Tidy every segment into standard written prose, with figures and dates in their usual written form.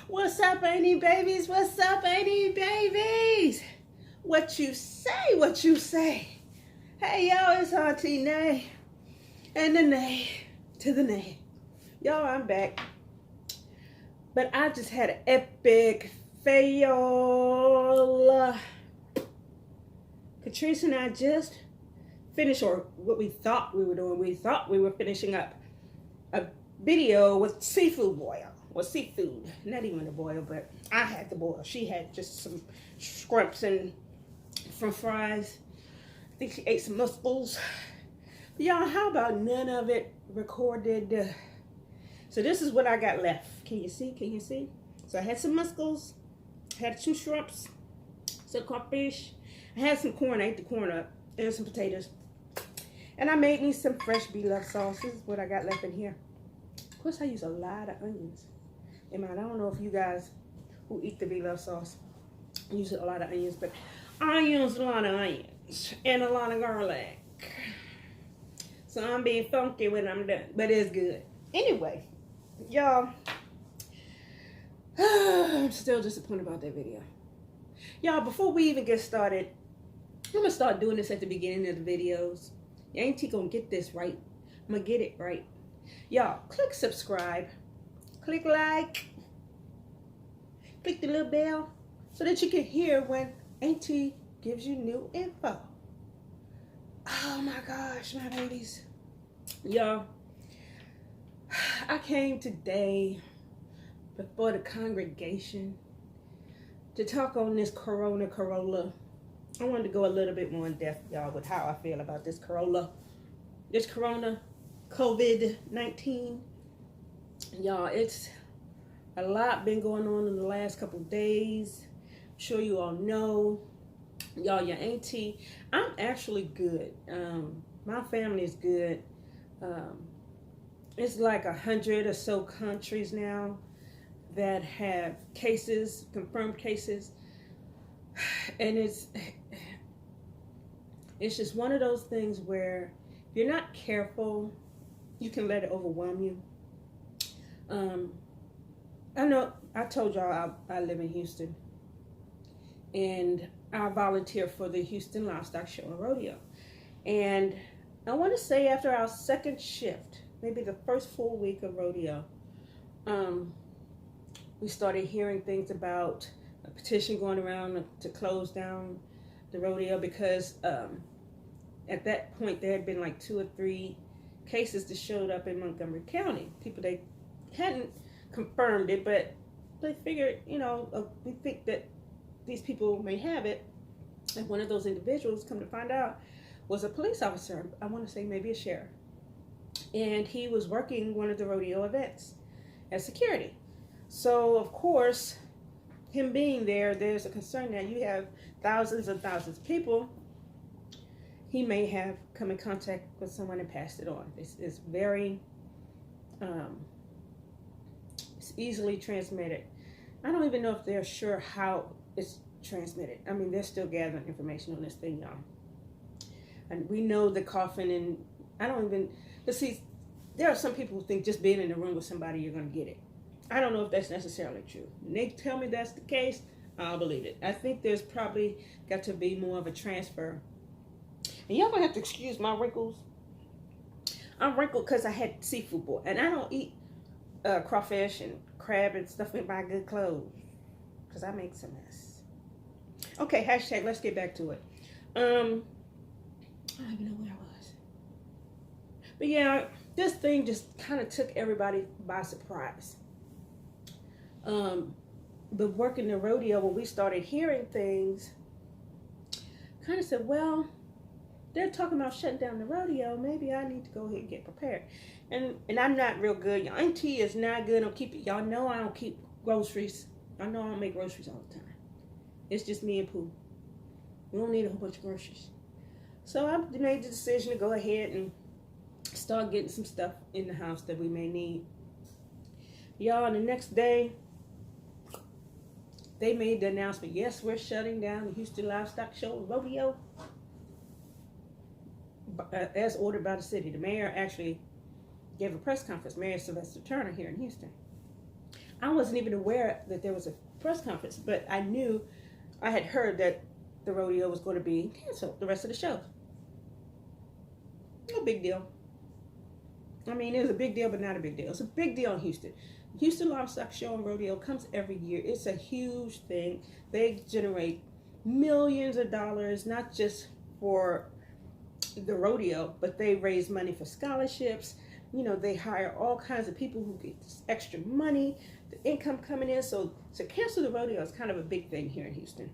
What's up, Auntie babies? What's up, Auntie babies? What you say, what you say? Hey, y'all, it's Auntie Nene. And the Nene to the Nene. Y'all, I'm back. But I just had an epic fail. Catrice and I just finished, or what we thought we were doing. We thought we were finishing up a video with seafood boil. Well, seafood, not even a boil, but I had the boil. She had just some scrumps and french fries. I think she ate some mussels. Y'all, how about none of it recorded? So this is what I got left. Can you see? Can you see? So I had some mussels, had 2 shrimps, some crawfish. I had some corn. I ate the corn up, and some potatoes. And I made me some fresh beef sauce. This is what I got left in here. Of course, I use a lot of onions. And I don't know if you guys who eat the beef sauce use a lot of onions, but I use a lot of onions and a lot of garlic. So I'm being funky when I'm done, but it's good. Anyway, y'all, I'm still disappointed about that video. Y'all, before we even get started, I'm going to start doing this at the beginning of the videos. You ain't going to get this right. I'm going to get it right. Y'all, click subscribe. Click like, click the little bell so that you can hear when Auntie gives you new info. Oh my gosh, my babies. Y'all, I came today before the congregation to talk on this Corolla. I wanted to go a little bit more in depth, y'all, with how I feel about this Corona COVID-19. Y'all, it's a lot been going on in the last couple days. I'm sure you all know. Y'all, your auntie, I'm actually good. My family is good. It's like 100 or so countries now that have cases, confirmed cases. And it's just one of those things where if you're not careful, you can let it overwhelm you. I know I told y'all I live in Houston, and I volunteer for the Houston Livestock Show and Rodeo. And I want to say after our second shift, maybe the first full week of rodeo, we started hearing things about a petition going around to close down the rodeo because at that point there had been like 2 or 3 cases that showed up in Montgomery County. People, they hadn't confirmed it, but they figured, you know, we think that these people may have it. And one of those individuals, come to find out, was a police officer. I want to say maybe a sheriff. And he was working one of the rodeo events as security. So, of course, him being there, there's a concern that you have thousands and thousands of people. He may have come in contact with someone and passed it on. It's very, it's easily transmitted. I don't even know if they're sure how it's transmitted. I mean, they're still gathering information on this thing, y'all. And we know the coughing, and I don't even, but see, there are some people who think just being in the room with somebody, you're going to get it. I don't know if that's necessarily true. When they tell me that's the case, I'll believe it. I think there's probably got to be more of a transfer. And y'all going to have to excuse my wrinkles. I'm wrinkled because I had seafood boil. And I don't eat crawfish and crab and stuff with my good clothes, because I make some mess. Okay, hashtag, let's get back to it. I don't even know where I was. But yeah, this thing just kind of took everybody by surprise. But working the rodeo, when we started hearing things, kind of said, well, they're talking about shutting down the rodeo. Maybe I need to go ahead and get prepared. And I'm not real good. Your auntie is not good on keeping. Y'all know I don't keep groceries. I know I don't make groceries all the time. It's just me and Pooh. We don't need a whole bunch of groceries. So I made the decision to go ahead and start getting some stuff in the house that we may need. Y'all, the next day, they made the announcement, yes, we're shutting down the Houston Livestock Show and Rodeo as ordered by the city. The mayor actually gave a press conference, Mayor Sylvester Turner here in Houston. I wasn't even aware that there was a press conference, but I had heard that the rodeo was going to be canceled, the rest of the show. No big deal. I mean, it was a big deal, but not a big deal. It's a big deal in Houston. Houston Livestock Show and Rodeo comes every year. It's a huge thing. They generate millions of dollars, not just for the rodeo, but they raise money for scholarships. You know, they hire all kinds of people who get extra money, the income coming in. So to cancel the rodeo is kind of a big thing here in Houston.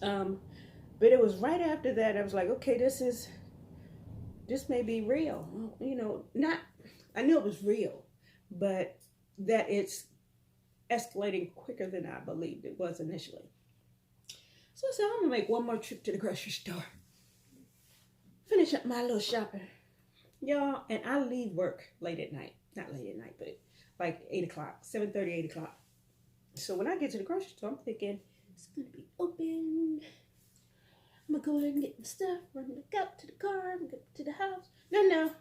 But it was right after that I was like, okay, this may be real. You know, I knew it was real, but that it's escalating quicker than I believed it was initially. So I said, I'm gonna make one more trip to the grocery store. Finish up my little shopping. Y'all, and I leave work late at night. Not late at night, but like 8 o'clock, 7:30, 8 o'clock. So when I get to the grocery store, I'm thinking, it's gonna be open. I'm gonna go ahead and get my stuff, run back out to the car, and get to the house. No.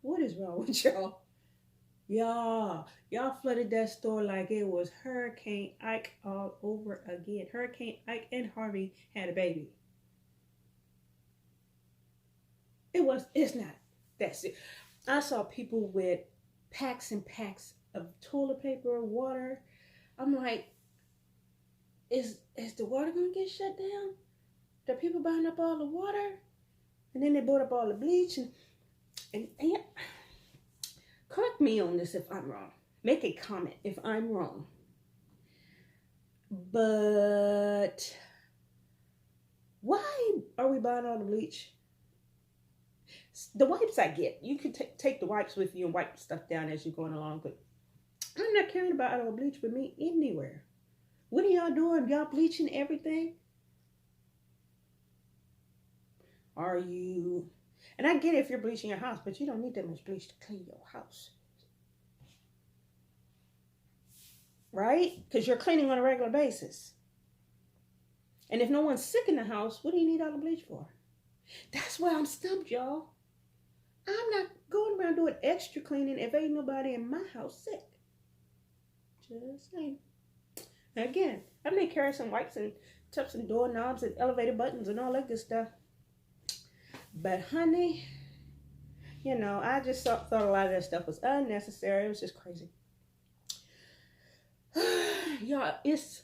What is wrong with y'all? Y'all flooded that store like it was Hurricane Ike all over again. Hurricane Ike and Harvey had a baby. It's not. That's it. I saw people with packs and packs of toilet paper, water. I'm like, is the water gonna get shut down? The people buying up all the water? And then they bought up all the bleach and correct me on this if I'm wrong. Make a comment if I'm wrong. But why are we buying all the bleach? The wipes I get. You can take the wipes with you and wipe stuff down as you're going along, but I'm not carrying about all bleach with me anywhere. What are y'all doing? Y'all bleaching everything? Are you... And I get it if you're bleaching your house, but you don't need that much bleach to clean your house. Right? Because you're cleaning on a regular basis. And if no one's sick in the house, what do you need all the bleach for? That's why I'm stumped, y'all. I'm not going around doing extra cleaning if ain't nobody in my house sick. Just saying. Again, I may carry some wipes and tubs and doorknobs and elevator buttons and all that good stuff. But honey, you know, I just thought a lot of that stuff was unnecessary. It was just crazy. Y'all, it's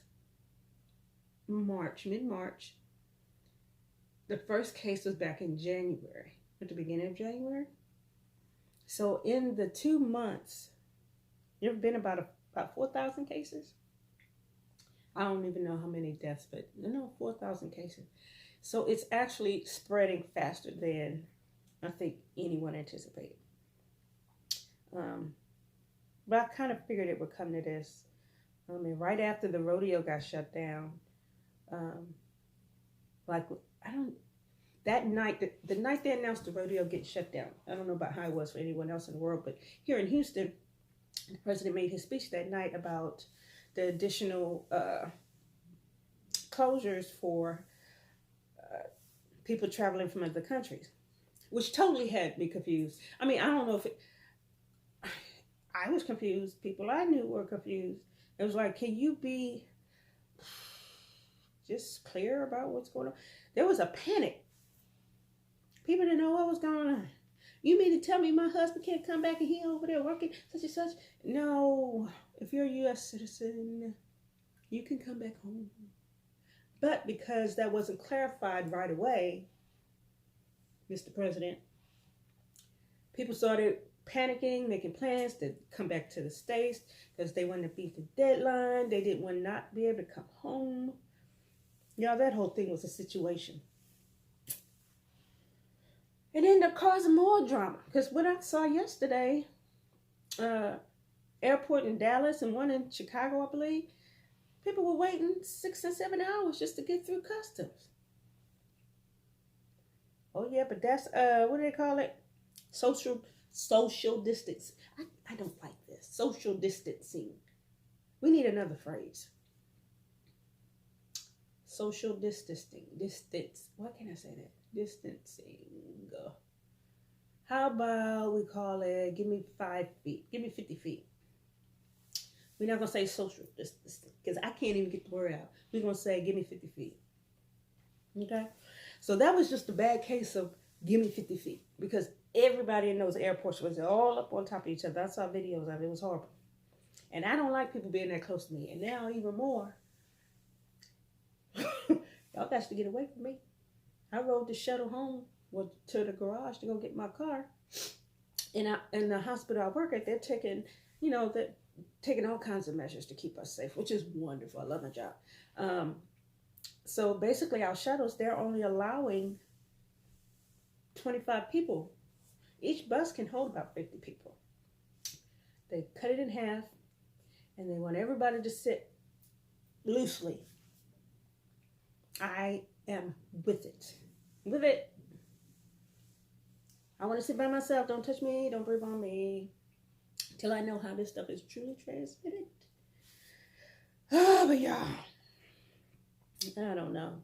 March, mid-March. The first case was back in January, at the beginning of January. So in the 2 months, there have been about 4,000 cases. I don't even know how many deaths, but 4,000 cases. So it's actually spreading faster than I think anyone anticipated. But I kind of figured it would come to this. I mean, right after the rodeo got shut down, that night, the night they announced the rodeo getting shut down, I don't know about how it was for anyone else in the world, but here in Houston, the president made his speech that night about the additional closures for people traveling from other countries, which totally had me confused. I mean, I don't know if I was confused. People I knew were confused. It was like, can you be just clear about what's going on? There was a panic. People didn't know what was going on. You mean to tell me my husband can't come back and he over there working such and such? No. If you're a U.S. citizen, you can come back home. But because that wasn't clarified right away, Mr. President, people started panicking, making plans to come back to the States because they wanted to beat the deadline. They didn't want to not be able to come home. Y'all, that whole thing was a situation. It ended up causing more drama because what I saw yesterday, airport in Dallas and one in Chicago, I believe, people were waiting 6 and 7 hours just to get through customs. Oh yeah, but that's what do they call it? Social distance. I don't like this. Social distancing. We need another phrase. Social distancing. Distance. Why can't I say that? Distancing. How about we call it, give me 5 feet, give me 50 feet. We're not going to say social distancing because I can't even get the word out. We're going to say, give me 50 feet. Okay? So that was just a bad case of give me 50 feet because everybody in those airports was all up on top of each other. I saw videos of it. It was horrible. And I don't like people being that close to me. And now even more, y'all got to get away from me. I rode the shuttle home to the garage to go get my car. And in the hospital I work at, they're taking, they're taking all kinds of measures to keep us safe, which is wonderful. I love my job. So basically our shuttles, they're only allowing 25 people. Each bus can hold about 50 people. They cut it in half and they want everybody to sit loosely. I am with it. With it. I want to sit by myself. Don't touch me. Don't breathe on me. Till I know how this stuff is truly transmitted. Oh, but y'all, I don't know.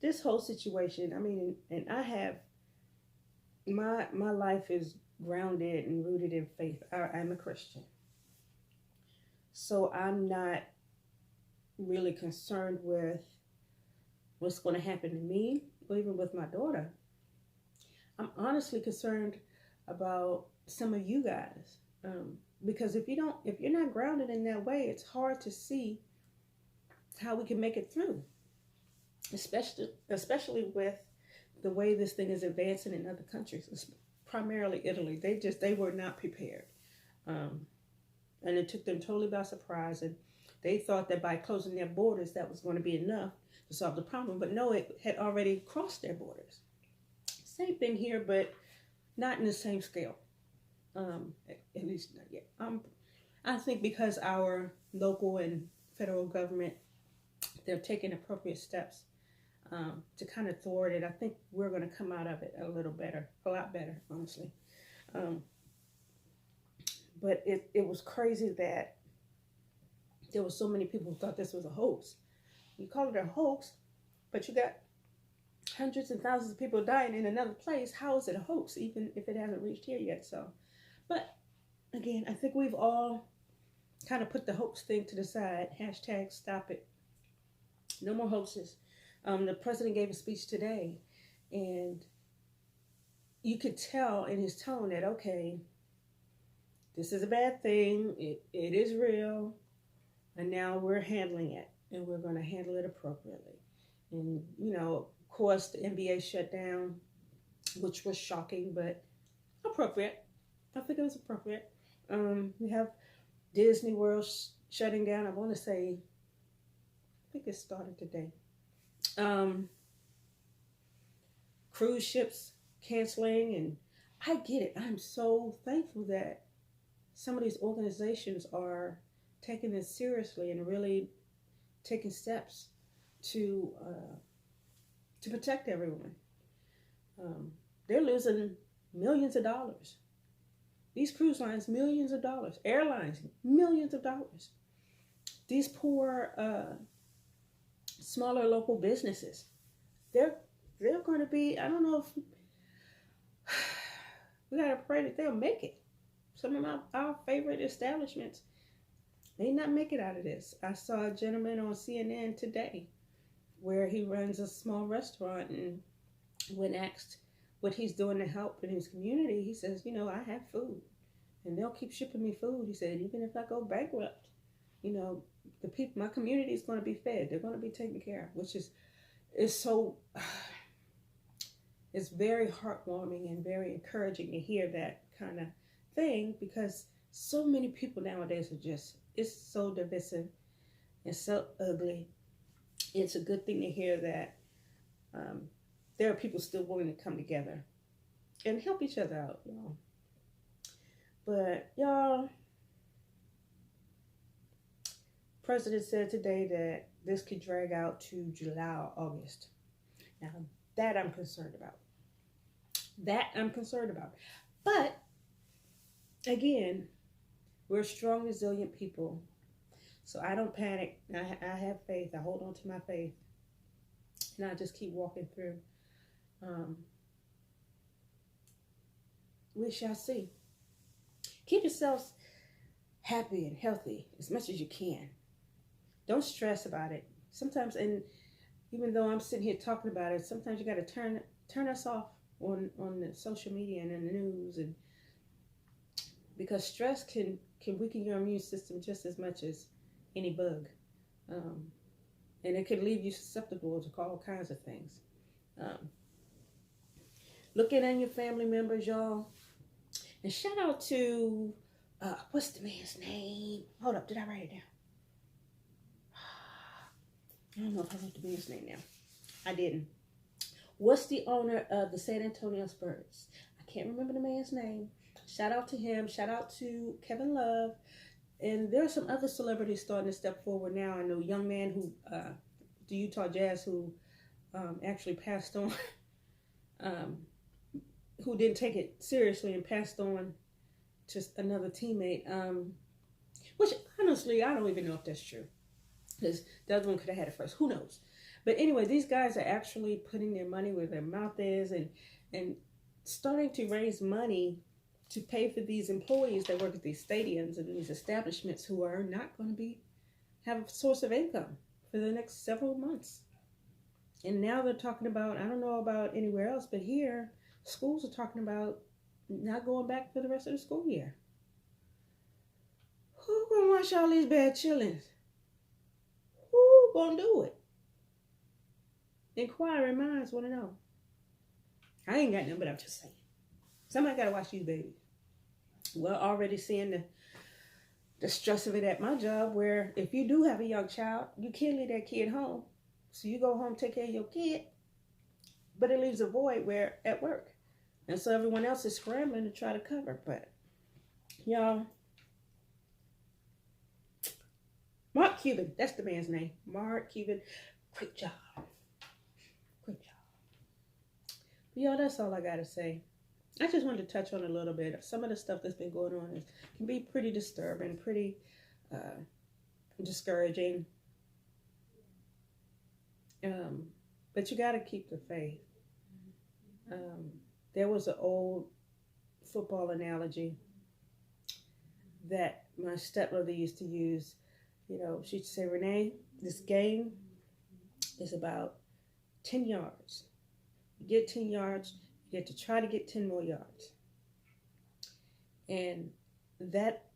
This whole situation, I mean, and I have, my life is grounded and rooted in faith. I'm a Christian. So I'm not really concerned with what's going to happen to me or even with my daughter. I'm honestly concerned about some of you guys. Because if you're not grounded in that way, it's hard to see how we can make it through. Especially with the way this thing is advancing in other countries, primarily Italy. They were not prepared. And it took them totally by surprise. And they thought that by closing their borders, that was going to be enough to solve the problem. But no, it had already crossed their borders. Same thing here, but not in the same scale. At least not yet. I think because our local and federal government, they're taking appropriate steps to kind of thwart it. I think we're going to come out of it a lot better, honestly. But it was crazy that there were so many people who thought this was a hoax. You call it a hoax, but you got hundreds and thousands of people dying in another place. How is it a hoax, even if it hasn't reached here yet? So, but again, I think we've all kind of put the hoax thing to the side. Hashtag stop it. No more hoaxes. The president gave a speech today, and you could tell in his tone that, okay, this is a bad thing. It is real. And now we're handling it, and we're going to handle it appropriately. And, of course, the NBA shut down, which was shocking, but appropriate. I think it was appropriate. We have Disney World shutting down. I want to say, I think it started today. Cruise ships canceling, and I get it. I'm so thankful that some of these organizations are taking this seriously and really taking steps to protect everyone. They're losing millions of dollars. These cruise lines, millions of dollars. Airlines, millions of dollars. These poor, smaller local businesses, they're going to be, I don't know if, we got to pray that they'll make it. Some of our favorite establishments may not make it out of this. I saw a gentleman on CNN today where he runs a small restaurant, and when asked what he's doing to help in his community, he says, I have food and they'll keep shipping me food. He said, even if I go bankrupt, the people, my community is going to be fed. They're going to be taken care of, which is so, it's very heartwarming and very encouraging to hear that kind of thing, because so many people nowadays are just, it's so divisive and so ugly. It's a good thing to hear that there are people still willing to come together and help each other out, y'all. But y'all, President said today that this could drag out to July or August. Now, that I'm concerned about. But, again, we're strong, resilient people. So I don't panic. I have faith. I hold on to my faith. And I just keep walking through. We shall see. Keep yourselves happy and healthy as much as you can. Don't stress about it. Sometimes, and even though I'm sitting here talking about it, sometimes you got to turn us off on the social media and in the news, and because stress can weaken your immune system just as much as any bug, and it can leave you susceptible to all kinds of things. Looking at your family members, y'all, and shout out to what's the man's name? Hold up, did I write it down? I don't know if I wrote the man's name down. I didn't. What's the owner of the San Antonio Spurs? I can't remember the man's name. Shout out to him. Shout out to Kevin Love. And there are some other celebrities starting to step forward now. I know a young man who, the Utah Jazz, who actually passed on, who didn't take it seriously and passed on to another teammate. Which, honestly, I don't even know if that's true. Because the other one could have had it first. Who knows? But anyway, these guys are actually putting their money where their mouth is and starting to raise money to pay for these employees that work at these stadiums and these establishments who are not going to have a source of income for the next several months. And now they're talking about, I don't know about anywhere else, but here, schools are talking about not going back for the rest of the school year. Who gonna watch all these bad chillings? Who gonna do it? Inquiring minds want to know. I ain't got none, but I'm just saying. Somebody got to watch these babies. Well, already seeing the stress of it at my job, where if you do have a young child, you can't leave that kid home. So you go home, take care of your kid, but it leaves a void where at work. And so everyone else is scrambling to try to cover. But, y'all, Mark Cuban, that's the man's name. Mark Cuban, great job. Great job. But y'all, that's all I got to say. I just wanted to touch on a little bit. Some of the stuff that's been going on can be pretty disturbing, pretty discouraging. But you got to keep the faith. There was an old football analogy that my stepmother used to use. You know, she'd say, Renee, this game is about 10 yards. You get 10 yards, you get to try to get 10 more yards. And that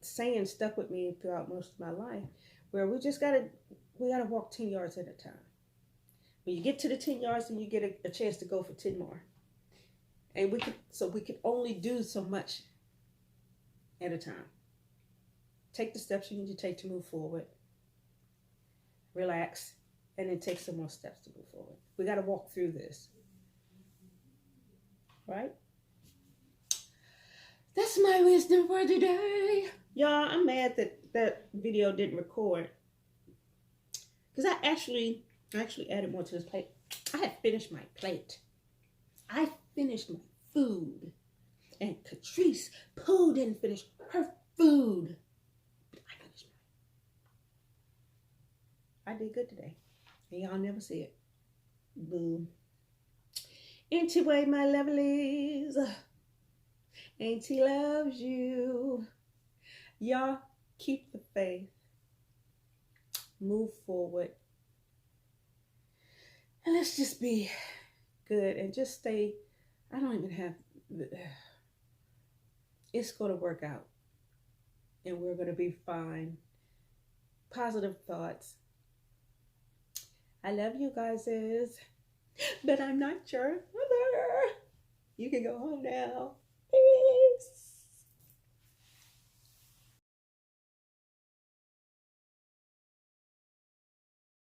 saying stuck with me throughout most of my life, where we gotta walk 10 yards at a time. When you get to the 10 yards, then you get a chance to go for 10 more. And we could only do so much at a time. Take the steps you need to take to move forward. Relax, and then take some more steps to move forward. We got to walk through this. Right? That's my wisdom for today. Y'all, I'm mad that that video didn't record. Because I actually added more to this plate. I had finished my plate. I finished my food. And Catrice Pooh didn't finish her food. But I finished mine. I did good today. And y'all never see it. Boo. Anyway, my lovelies. Auntie loves you. Y'all keep the faith. Move forward. And let's just be good and just stay. I don't even have. It's going to work out. And we're going to be fine. Positive thoughts. I love you guys, but I'm not your mother. You can go home now.